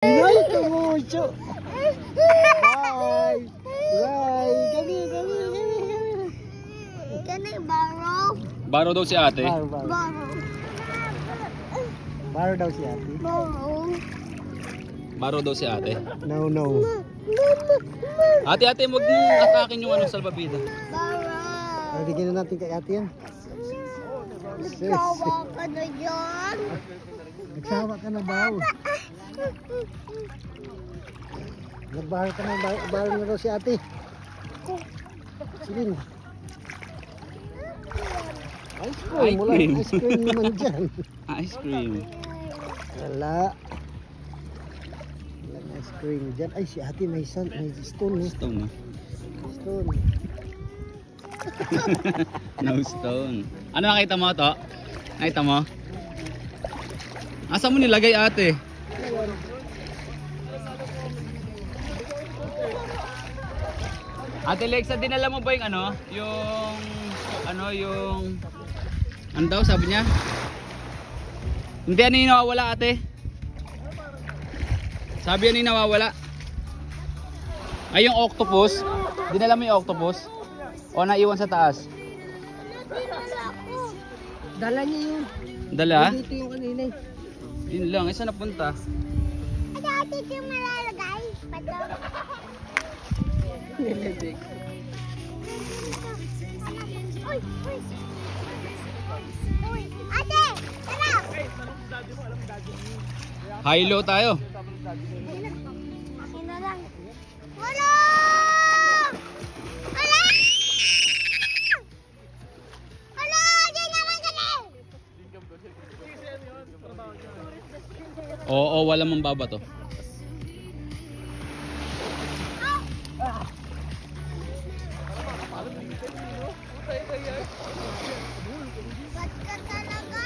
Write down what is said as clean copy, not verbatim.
Ay, tumucho. Bye. Bye. Kami. Kani baro. Baro daw si ate. Baro. Baro daw si ate. Baro. Baro daw si ate. No. Ate, wag mong atakin yung salbabida. Baro. Bigyan na natin kay ate yan. Nagsawa ka na dyan. Nagsawa ka na ba? Nagbahal ka na, bahal na daw si ate. Sige. Ice cream, wala ice cream naman dyan. Ice cream. Wala. Walang ice cream dyan. Ay, si ate may stone. Stone. Stone. No stone. Ano nakita mo to? Nakita mo? Asa mo nilagay ate? Ate Lexa, dinala mo ba yung ano daw sabi niya? Hindi ano yung nawawala ate? Sabi ano yung nawawala? Ay yung octopus? Dinala mo yung octopus? O naiwan sa taas? Dala niya yun. Dala? Dito yung kanina eh. Yun lang, isa napunta. Ate, dito yung malalagay. Nilibig. Uy, ate, tara. High-low tayo. Akin na lang. Wala! Wala! Wala! Di naman kami! Oo, wala mang baba to. Ba't ka talaga?